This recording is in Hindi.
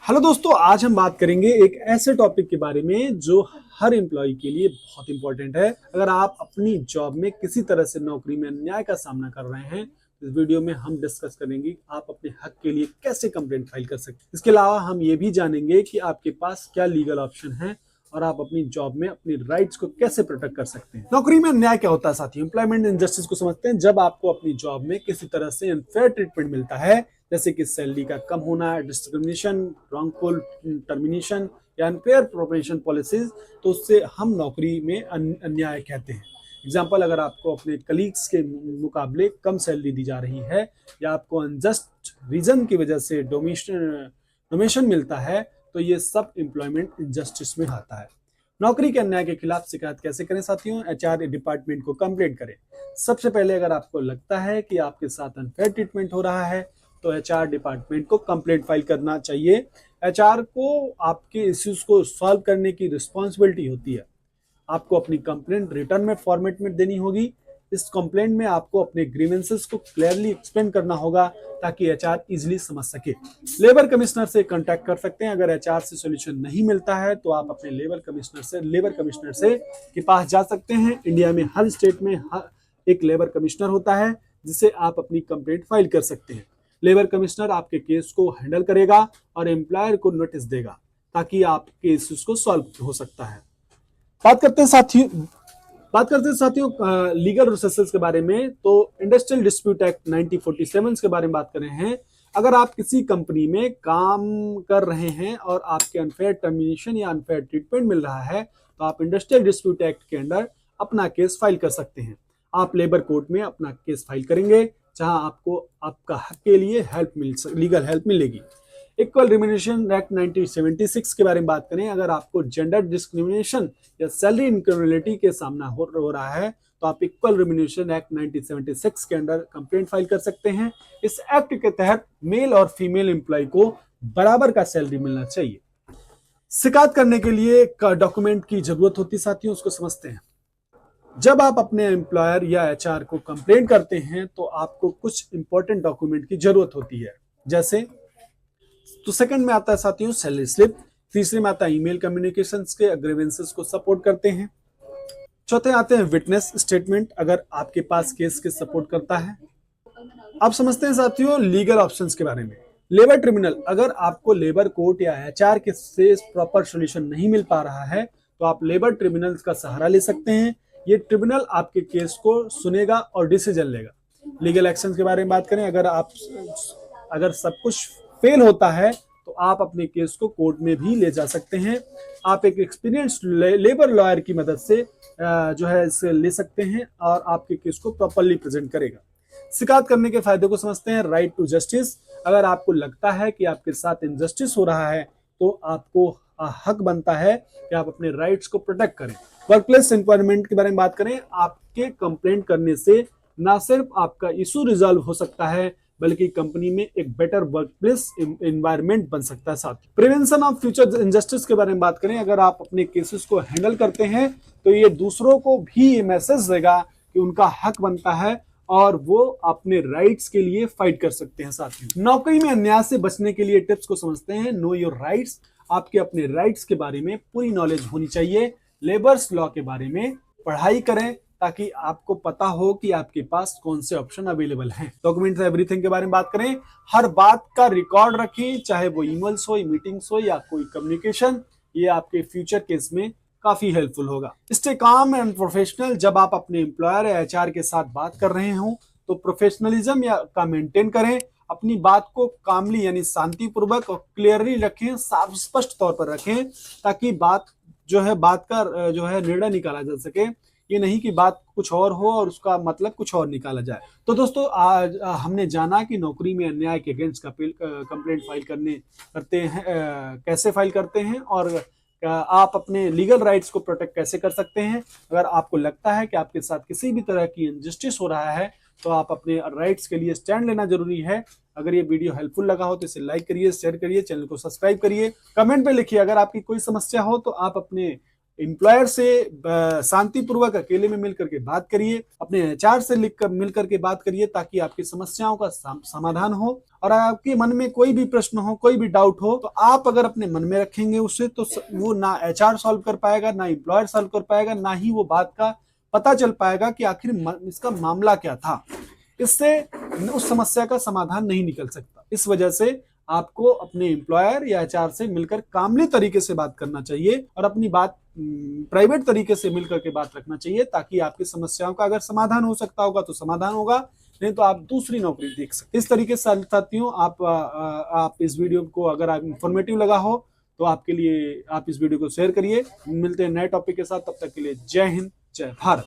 हेलो दोस्तों, आज हम बात करेंगे एक ऐसे टॉपिक के बारे में जो हर एम्प्लॉय के लिए बहुत इंपॉर्टेंट है। अगर आप अपनी जॉब में किसी तरह से नौकरी में अन्याय का सामना कर रहे हैं, इस वीडियो में हम डिस्कस करेंगे आप अपने हक के लिए कैसे कंप्लेंट फाइल कर सकते हैं। इसके अलावा हम ये भी जानेंगे कि आपके पास क्या लीगल ऑप्शन है और आप अपनी जॉब में अपनी राइट्स को कैसे प्रोटेक्ट कर सकते हैं। नौकरी में अन्याय क्या होता है साथियों? एम्प्लॉयमेंट इनजस्टिस को समझते हैं। जब आपको अपनी जॉब में किसी तरह से अनफेयर ट्रीटमेंट मिलता है, जैसे कि सैलरी का कम होना, डिस्क्रिमिनेशन, रॉन्गफुल टर्मिनेशन या अनफेयर प्रोबेशन पॉलिसीज, तो उससे हम नौकरी में अन्याय कहते हैं। एग्जाम्पल, अगर आपको अपने कलीग्स के मुकाबले कम सैलरी दी जा रही है या आपको अनजस्ट रीजन की वजह से डोमेशन मिलता है, तो ये सब एम्प्लॉयमेंट इनजस्टिस में आता है। नौकरी के अन्याय के खिलाफ शिकायत कैसे करें साथियों? एचआर डिपार्टमेंट को कंप्लेंट करें। सबसे पहले अगर आपको लगता है कि आपके साथ अनफेयर ट्रीटमेंट हो रहा है, तो एचआर डिपार्टमेंट को कंप्लेंट फाइल करना चाहिए। एचआर को आपके इश्यूज को सॉल्व करने की रिस्पॉन्सिबिलिटी होती है। आपको अपनी कंप्लेंट रिटर्न में फॉर्मेट में देनी होगी। इस कंप्लेंट में आपको अपने ग्रीवेंसेस को क्लियरली एक्सप्लेन करना होगा ताकि एचआर इजीली समझ सके। लेबर कमिश्नर से कांटेक्ट कर सकते हैं। अगर एचआर से सॉल्यूशन नहीं मिलता है तो आप अपने लेबर कमिश्नर से के पास जा सकते हैं। इंडिया में हर स्टेट में एक लेबर कमिश्नर होता है जिसे आप अपनी कंप्लेंट फाइल कर सकते हैं। लेबर कमिश्नर आपके केस को हैंडल करेगा और एम्प्लॉयर को नोटिस देगा ताकि आपके इश्यूज को सॉल्व हो सकता है। बात करते हैं साथियों लीगल प्रोसेसेस के बारे में। तो इंडस्ट्रियल डिस्प्यूट एक्ट 1947 के बारे में बात कर रहे हैं। अगर आप किसी कंपनी में काम कर रहे हैं और आपके अनफेयर टर्मिनेशन या अनफेयर ट्रीटमेंट मिल रहा है, तो आप इंडस्ट्रियल डिस्प्यूट एक्ट के अंडर अपना केस फाइल कर सकते हैं। आप लेबर कोर्ट में अपना केस फाइल करेंगे जहां आपको आपका हक के लिए लीगल हेल्प मिलेगी। इक्वल रिम्यूनरेशन एक्ट 1976 के बारे में बात करें। अगर आपको जेंडर डिस्क्रिमिनेशन या सैलरी इनइक्वालिटी के सामना हो रहा है, तो आप इक्वल रिम्यूनरेशन एक्ट 1976 के अंडर कंप्लेंट फाइल कर सकते हैं। इस एक्ट के तहत मेल और फीमेल एम्प्लॉय को बराबर का सैलरी मिलना चाहिए। शिकायत करने के लिए डॉक्यूमेंट की जरूरत होती साथियों, उसको समझते हैं। जब आप अपने एम्प्लॉयर या एचआर को कंप्लेंट करते हैं तो आपको कुछ इंपॉर्टेंट डॉक्यूमेंट की जरूरत होती है। जैसे तो सेकंड में आता है साथियों सैलरी स्लिप। तीसरे में आता है ईमेल कम्युनिकेशंस के ग्रीवेंसेस को सपोर्ट करते हैं। चौथे आते हैं विटनेस स्टेटमेंट, अगर आपके पास केस के सपोर्ट करता है। अब समझते हैं साथियों लीगल ऑप्शंस के बारे में। लेबर ट्रिब्यूनल, अगर आपको लेबर कोर्ट या एचआर के से प्रॉपर सॉल्यूशन नहीं मिल पा रहा है, तो आप लेबर ट्रिब्यूनल का सहारा ले सकते हैं। ये ट्रिब्यूनल आपके केस को सुनेगा और डिसीजन लेगा। लीगल एक्शन के बारे में बात करें, अगर सब कुछ फेल होता है तो आप अपने केस को कोर्ट में भी ले जा सकते हैं। आप एक एक्सपीरियंस्ड लेबर लॉयर की मदद से जो है इसे ले सकते हैं और आपके केस को प्रॉपरली प्रेजेंट करेगा। शिकायत करने के फायदे को समझते हैं। राइट टू जस्टिस, अगर आपको लगता है कि आपके साथ इनजस्टिस हो रहा है तो आपको हक बनता है कि आप अपने राइट्स को प्रोटेक्ट करें। वर्कप्लेस एनवायरनमेंट के बारे में बात करें। आपके कंप्लेंट करने से ना सिर्फ आपका इशू रिजॉल्व हो सकता है, बल्कि कंपनी में एक बेटर वर्कप्लेस एनवायरनमेंट बन सकता है। साथ प्रिवेंशन ऑफ फ्यूचर इनजस्टिस के बारे में बात करें। अगर आप अपने केसेस को हैंडल करते हैं तो ये दूसरों को भी ये मैसेज देगा कि उनका हक बनता है और वो अपने राइट्स के लिए फाइट कर सकते हैं। साथियों, नौकरी में अन्याय से बचने के लिए टिप्स को समझते हैं। नो योर राइट्स, आपके अपने राइट्स के बारे में पूरी नॉलेज होनी चाहिए। लेबर्स लॉ के बारे में पढ़ाई करें ताकि आपको पता हो कि आपके पास कौन से ऑप्शन अवेलेबल हैं। डॉक्यूमेंट्स एवरीथिंग के बारे में बात करें। हर बात का रिकॉर्ड रखें, चाहे वो ईमेल्स हो, मीटिंग्स हो या कोई कम्युनिकेशन। ये आपके फ्यूचर केस में काफी हेल्पफुल होगा। स्टे काम एंड प्रोफेशनल, जब आप अपने एम्प्लॉयर या एचआर के साथ बात कर रहे हो तो प्रोफेशनलिज्म का मेंटेन करें। अपनी बात को कामली यानी शांतिपूर्वक और क्लियरली रखें, साफ स्पष्ट तौर पर रखें ताकि बात का निर्णय निकाला जा सके। ये नहीं कि बात कुछ और हो और उसका मतलब कुछ और निकाला जाए। तो दोस्तों, आज हमने जाना कि नौकरी में अन्याय के अगेंस्ट कंप्लेंट फाइल करते हैं, कैसे फाइल करते हैं और आप अपने लीगल राइट्स को प्रोटेक्ट कैसे कर सकते हैं। अगर आपको लगता है कि आपके साथ किसी भी तरह की इनजस्टिस हो रहा है तो आप अपने राइट्स के लिए स्टैंड लेना जरूरी है। अगर ये वीडियो हेल्पफुल लगा हो तो इसे लाइक करिए, शेयर करिए, चैनल को सब्सक्राइब करिए, कमेंट पे लिखिए। अगर आपकी कोई समस्या हो तो आप अपने एम्प्लॉयर से शांतिपूर्वक अकेले में मिलकर के बात करिए, अपने एचआर से मिलकर के बात करिए, ताकि आपकी समस्याओं का समाधान हो। और आपके मन में कोई भी प्रश्न हो, कोई भी डाउट हो, तो आप अगर अपने मन में रखेंगे उसे, तो वो ना एचआर सॉल्व कर पाएगा, ना एम्प्लॉयर सॉल्व कर पाएगा, ना ही वो बात का पता चल पाएगा कि आखिर इसका मामला क्या था। इससे उस समस्या का समाधान नहीं निकल सकता। इस वजह से आपको अपने एम्प्लॉयर या एचआर से मिलकर कामली तरीके से बात करना चाहिए और अपनी बात प्राइवेट तरीके से मिलकर के बात रखना चाहिए, ताकि आपकी समस्याओं का अगर समाधान हो सकता होगा तो समाधान होगा, नहीं तो आप दूसरी नौकरी देख सकते। इस तरीके से साथियों, आप इस वीडियो को अगर आप इंफॉर्मेटिव लगा हो तो आपके लिए आप इस वीडियो को शेयर करिए। मिलते हैं नए टॉपिक के साथ, तब तक के लिए जय हिंद, जय भारत।